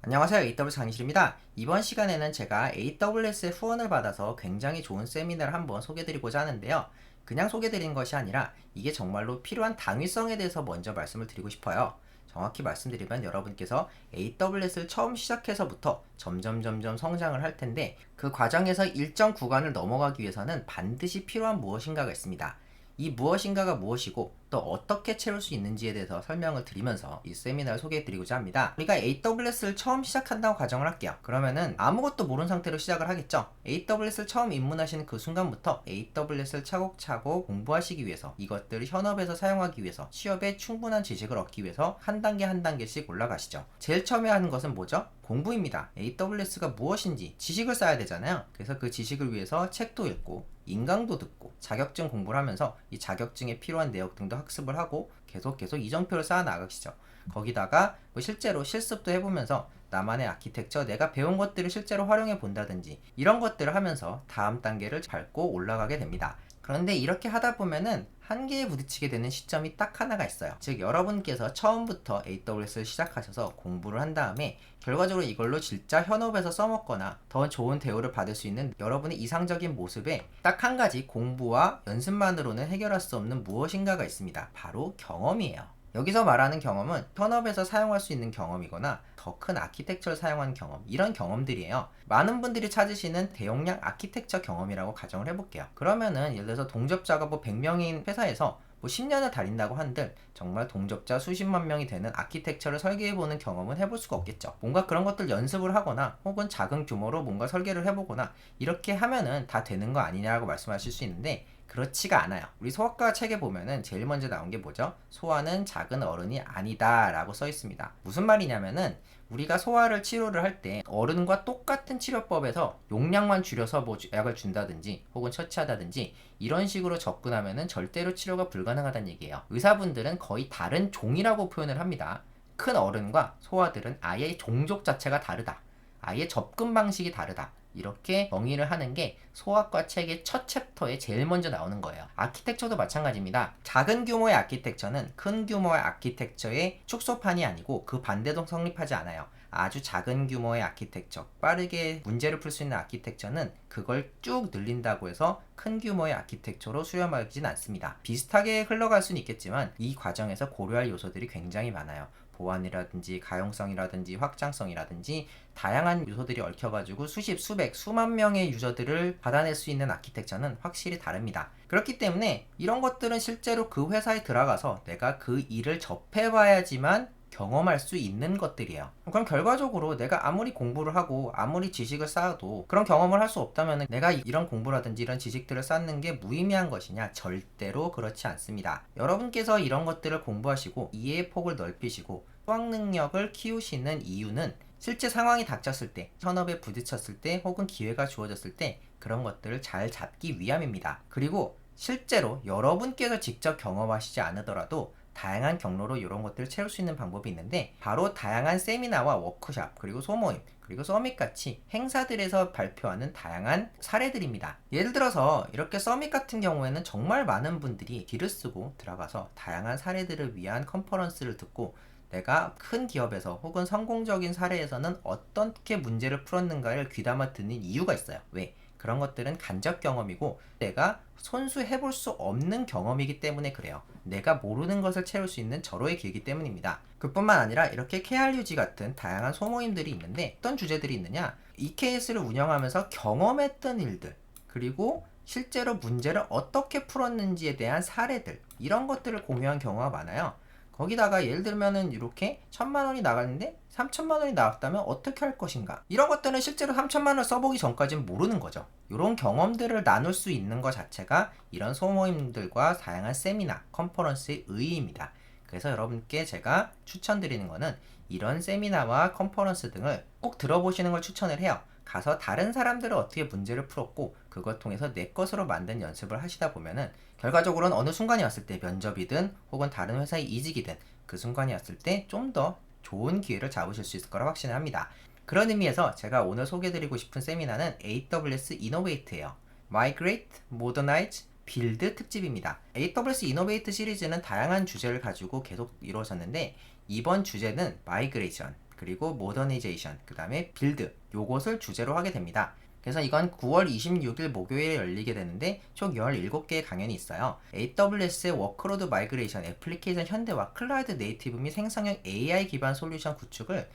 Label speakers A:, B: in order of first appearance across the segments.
A: 안녕하세요. AWS 강의실입니다. 이번 시간에는 제가 AWS의 후원을 받아서 굉장히 좋은 세미나를 한번 소개드리고자 하는데요. 그냥 소개드리는 것이 아니라 이게 정말로 필요한 당위성에 대해서 먼저 말씀을 드리고 싶어요. 정확히 말씀드리면 여러분께서 AWS를 처음 시작해서부터 점점 성장을 할 텐데 그 과정에서 일정 구간을 넘어가기 위해서는 반드시 필요한 무엇인가가 있습니다. 이 무엇인가가 무엇이고 또 어떻게 채울 수 있는지에 대해서 설명을 드리면서 이 세미나를 소개해 드리고자 합니다. 우리가 AWS를 처음 시작한다고 가정을 할게요. 그러면은 아무것도 모르는 상태로 시작을 하겠죠. AWS를 처음 입문하시는 그 순간부터 AWS를 차곡차곡 공부하시기 위해서, 이것들을 현업에서 사용하기 위해서, 취업에 충분한 지식을 얻기 위해서 한 단계 한 단계씩 올라가시죠. 제일 처음에 하는 것은 뭐죠? 공부입니다. AWS가 무엇인지 지식을 쌓아야 되잖아요. 그래서 그 지식을 위해서 책도 읽고 인강도 듣고 자격증 공부를 하면서 이 자격증에 필요한 내역 등도 학습을 하고 계속 이정표를 쌓아 나가시죠. 거기다가 뭐 실제로 실습도 해보면서 나만의 아키텍처, 내가 배운 것들을 실제로 활용해 본다든지 이런 것들을 하면서 다음 단계를 밟고 올라가게 됩니다. 그런데 이렇게 하다 보면은 한계에 부딪히게 되는 시점이 딱 하나가 있어요. 즉 여러분께서 처음부터 AWS를 시작하셔서 공부를 한 다음에 결과적으로 이걸로 진짜 현업에서 써먹거나 더 좋은 대우를 받을 수 있는 여러분의 이상적인 모습에 딱 한 가지 공부와 연습만으로는 해결할 수 없는 무엇인가가 있습니다. 바로 경험이에요. 여기서 말하는 경험은 현업에서 사용할 수 있는 경험이거나 더 큰 아키텍처를 사용한 경험, 이런 경험들이에요. 많은 분들이 찾으시는 대용량 아키텍처 경험이라고 가정을 해볼게요. 그러면은 예를 들어서 동접자가 뭐 100명인 회사에서 뭐 10년을 달린다고 한들 정말 동접자 수십만 명이 되는 아키텍처를 설계해보는 경험은 해볼 수가 없겠죠. 뭔가 그런 것들 연습을 하거나 혹은 작은 규모로 뭔가 설계를 해보거나 이렇게 하면은 다 되는 거 아니냐고 말씀하실 수 있는데 그렇지가 않아요. 우리 소아과 책에 보면은 제일 먼저 나온 게 뭐죠? 소아는 작은 어른이 아니다 라고 써 있습니다. 무슨 말이냐면은 우리가 소아를 치료를 할 때 어른과 똑같은 치료법에서 용량만 줄여서 뭐 약을 준다든지 혹은 처치하다든지 이런 식으로 접근하면은 절대로 치료가 불가능하다는 얘기예요. 의사분들은 거의 다른 종이라고 표현을 합니다. 큰 어른과 소아들은 아예 종족 자체가 다르다. 아예 접근 방식이 다르다. 이렇게 정의를 하는 게 소아과 책의 첫 챕터에 제일 먼저 나오는 거예요. 아키텍처도 마찬가지입니다. 작은 규모의 아키텍처는 큰 규모의 아키텍처의 축소판이 아니고 그 반대도 성립하지 않아요. 아주 작은 규모의 아키텍처, 빠르게 문제를 풀 수 있는 아키텍처는 그걸 쭉 늘린다고 해서 큰 규모의 아키텍처로 수렴하진 않습니다. 비슷하게 흘러갈 수는 있겠지만 이 과정에서 고려할 요소들이 굉장히 많아요. 보안이라든지 가용성이라든지 확장성이라든지 다양한 요소들이 얽혀가지고 수십, 수백, 수만 명의 유저들을 받아낼 수 있는 아키텍처는 확실히 다릅니다. 그렇기 때문에 이런 것들은 실제로 그 회사에 들어가서 내가 그 일을 접해봐야지만 경험할 수 있는 것들이에요. 그럼 결과적으로 내가 아무리 공부를 하고 아무리 지식을 쌓아도 그런 경험을 할 수 없다면 내가 이런 공부라든지 이런 지식들을 쌓는 게 무의미한 것이냐? 절대로 그렇지 않습니다. 여러분께서 이런 것들을 공부하시고 이해의 폭을 넓히시고 수학 능력을 키우시는 이유는 실제 상황이 닥쳤을 때, 현업에 부딪혔을 때 혹은 기회가 주어졌을 때 그런 것들을 잘 잡기 위함입니다. 그리고 실제로 여러분께서 직접 경험하시지 않으더라도 다양한 경로로 이런 것들을 채울 수 있는 방법이 있는데 바로 다양한 세미나와 워크샵 그리고 소모임 그리고 서밋 같이 행사들에서 발표하는 다양한 사례들입니다. 예를 들어서 이렇게 서밋 같은 경우에는 정말 많은 분들이 길을 쓰고 들어가서 다양한 사례들을 위한 컨퍼런스를 듣고 내가 큰 기업에서 혹은 성공적인 사례에서는 어떻게 문제를 풀었는가를 귀담아 듣는 이유가 있어요. 왜? 그런 것들은 간접 경험이고 내가 손수 해볼 수 없는 경험이기 때문에 그래요. 내가 모르는 것을 채울 수 있는 절호의 기회이기 때문입니다. 그뿐만 아니라 이렇게 KRUG 같은 다양한 소모임들이 있는데 어떤 주제들이 있느냐? EKS를 운영하면서 경험했던 일들 그리고 실제로 문제를 어떻게 풀었는지에 대한 사례들 이런 것들을 공유한 경우가 많아요. 거기다가 예를 들면은 이렇게 1,000만원이 나갔는데 3,000만원이 나왔다면 어떻게 할 것인가 이런 것들은 실제로 3,000만원을 써보기 전까지는 모르는 거죠. 이런 경험들을 나눌 수 있는 것 자체가 이런 소모임들과 다양한 세미나, 컨퍼런스의 의의입니다. 그래서 여러분께 제가 추천드리는 거는 이런 세미나와 컨퍼런스 등을 꼭 들어보시는 걸 추천을 해요. 가서 다른 사람들은 어떻게 문제를 풀었고 그걸 통해서 내 것으로 만든 연습을 하시다 보면은 결과적으로는 어느 순간이 왔을 때 면접이든 혹은 다른 회사에 이직이든 그 순간이 왔을 때 좀 더 좋은 기회를 잡으실 수 있을 거라 확신을 합니다. 그런 의미에서 제가 오늘 소개해드리고 싶은 세미나는 AWS Innovate예요. Migrate, Modernize, Build 특집입니다. AWS Innovate 시리즈는 다양한 주제를 가지고 계속 이루어졌는데 이번 주제는 마이그레이션, 그리고 모더니제이션, 그 다음에 빌드, 요것을 주제로 하게 됩니다. 그래서 이건 9월 26일 목요일에 열리게 되는데 총 17개의 강연이 있어요. AWS의 워크로드 마이그레이션, 애플리케이션 현대화, 클라우드 네이티브 및 생성형 AI 기반 솔루션 구축을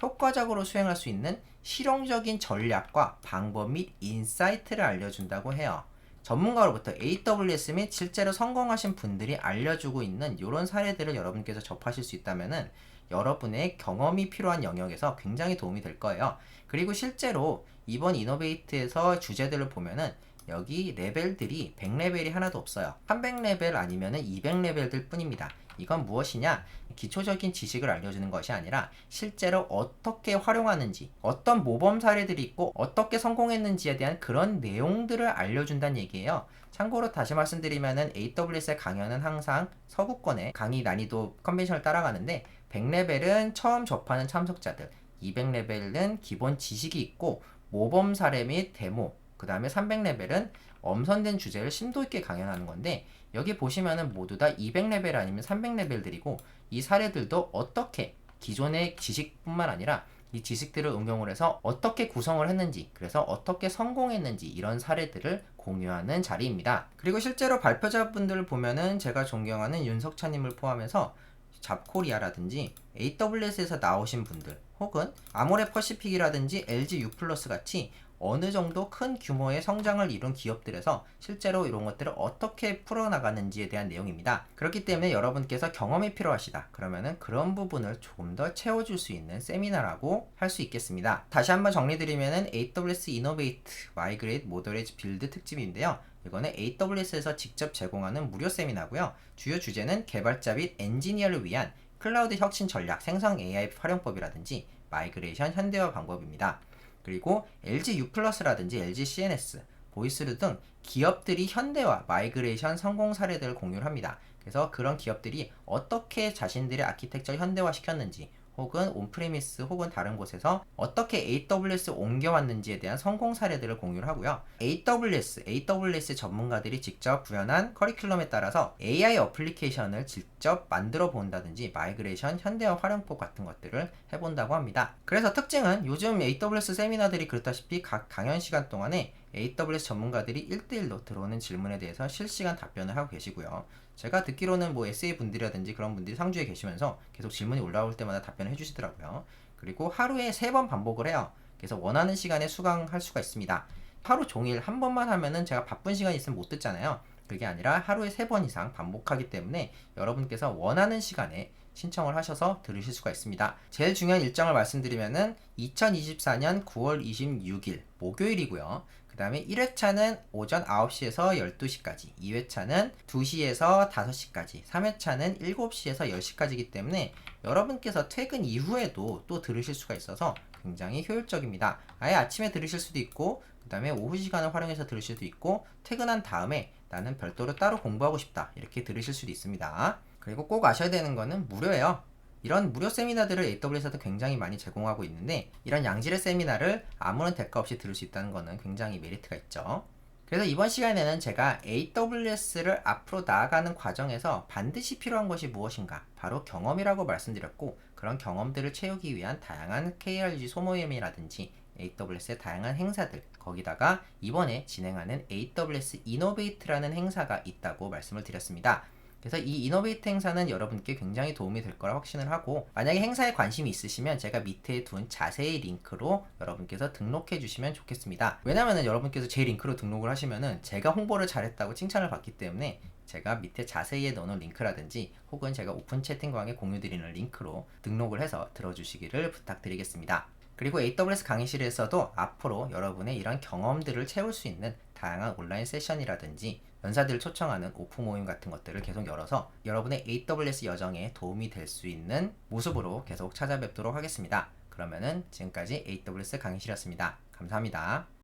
A: 효과적으로 수행할 수 있는 실용적인 전략과 방법 및 인사이트를 알려준다고 해요. 전문가로부터 AWS 및 실제로 성공하신 분들이 알려주고 있는 이런 사례들을 여러분께서 접하실 수 있다면 여러분의 경험이 필요한 영역에서 굉장히 도움이 될 거예요. 그리고 실제로 이번 이노베이트에서 주제들을 보면은 여기 레벨들이 100레벨이 하나도 없어요. 300레벨 아니면 200레벨들 뿐입니다. 이건 무엇이냐? 기초적인 지식을 알려주는 것이 아니라 실제로 어떻게 활용하는지, 어떤 모범 사례들이 있고 어떻게 성공했는지에 대한 그런 내용들을 알려준다는 얘기예요. 참고로 다시 말씀드리면은 AWS의 강연은 항상 서구권의 강의 난이도 컨벤션을 따라가는데 100레벨은 처음 접하는 참석자들, 200레벨은 기본 지식이 있고 모범 사례 및 데모, 그 다음에 300레벨은 엄선된 주제를 심도 있게 강연하는 건데 여기 보시면은 모두 다 200레벨 아니면 300레벨들이고 이 사례들도 어떻게 기존의 지식뿐만 아니라 이 지식들을 응용을 해서 어떻게 구성을 했는지, 그래서 어떻게 성공했는지 이런 사례들을 공유하는 자리입니다. 그리고 실제로 발표자분들을 보면은 제가 존경하는 윤석찬님을 포함해서 잡코리아라든지 AWS에서 나오신 분들 혹은 아모레퍼시픽이라든지 LG U+플러스 같이 어느 정도 큰 규모의 성장을 이룬 기업들에서 실제로 이런 것들을 어떻게 풀어나가는지에 대한 내용입니다. 그렇기 때문에 여러분께서 경험이 필요하시다. 그러면은 그런 부분을 조금 더 채워줄 수 있는 세미나라고 할 수 있겠습니다. 다시 한번 정리드리면은 AWS Innovate, Migrate, Modernize, Build 특집인데요. 이거는 AWS에서 직접 제공하는 무료 세미나고요. 주요 주제는 개발자 및 엔지니어를 위한 클라우드 혁신 전략, 생성 AI 활용법이라든지 마이그레이션 현대화 방법입니다. 그리고 LG U+라든지 LG CNS, 보이스루 등 기업들이 현대화, 마이그레이션 성공 사례들을 공유를 합니다. 그래서 그런 기업들이 어떻게 자신들의 아키텍처를 현대화 시켰는지 혹은 온프레미스 혹은 다른 곳에서 어떻게 AWS 옮겨왔는지에 대한 성공 사례들을 공유를 하고요. AWS 전문가들이 직접 구현한 커리큘럼에 따라서 AI 어플리케이션을 직접 만들어 본다든지 마이그레이션 현대화 활용법 같은 것들을 해본다고 합니다. 그래서 특징은 요즘 AWS 세미나들이 그렇다시피 각 강연 시간 동안에 AWS 전문가들이 1대1로 들어오는 질문에 대해서 실시간 답변을 하고 계시고요. 제가 듣기로는 뭐 SA 분들이라든지 그런 분들이 상주에 계시면서 계속 질문이 올라올 때마다 답변을 해주시더라고요. 그리고 하루에 3번 반복을 해요. 그래서 원하는 시간에 수강할 수가 있습니다. 하루 종일 한 번만 하면은 제가 바쁜 시간이 있으면 못 듣잖아요. 그게 아니라 하루에 3번 이상 반복하기 때문에 여러분께서 원하는 시간에 신청을 하셔서 들으실 수가 있습니다. 제일 중요한 일정을 말씀드리면은 2024년 9월 26일 목요일이고요. 그 다음에 1회차는 오전 9시에서 12시까지, 2회차는 2시에서 5시까지, 3회차는 7시에서 10시까지이기 때문에 여러분께서 퇴근 이후에도 또 들으실 수가 있어서 굉장히 효율적입니다. 아예 아침에 들으실 수도 있고 그 다음에 오후 시간을 활용해서 들으실 수도 있고 퇴근한 다음에 나는 별도로 따로 공부하고 싶다 이렇게 들으실 수도 있습니다. 그리고 꼭 아셔야 되는 거는 무료예요. 이런 무료 세미나들을 AWS에도 굉장히 많이 제공하고 있는데 이런 양질의 세미나를 아무런 대가 없이 들을 수 있다는 것은 굉장히 메리트가 있죠. 그래서 이번 시간에는 제가 AWS를 앞으로 나아가는 과정에서 반드시 필요한 것이 무엇인가 바로 경험이라고 말씀드렸고 그런 경험들을 채우기 위한 다양한 KRG 소모임이라든지 AWS의 다양한 행사들 거기다가 이번에 진행하는 AWS 이노베이트라는 행사가 있다고 말씀을 드렸습니다. 그래서 이 이노베이트 행사는 여러분께 굉장히 도움이 될 거라 확신을 하고 만약에 행사에 관심이 있으시면 제가 밑에 둔 자세히 링크로 여러분께서 등록해 주시면 좋겠습니다. 왜냐면은 여러분께서 제 링크로 등록을 하시면은 제가 홍보를 잘했다고 칭찬을 받기 때문에 제가 밑에 자세히에 넣어놓은 링크라든지 혹은 제가 오픈 채팅방에 공유드리는 링크로 등록을 해서 들어주시기를 부탁드리겠습니다. 그리고 AWS 강의실에서도 앞으로 여러분의 이런 경험들을 채울 수 있는 다양한 온라인 세션이라든지 연사들을 초청하는 오프 모임 같은 것들을 계속 열어서 여러분의 AWS 여정에 도움이 될 수 있는 모습으로 계속 찾아뵙도록 하겠습니다. 그러면은 지금까지 AWS 강의실이었습니다. 감사합니다.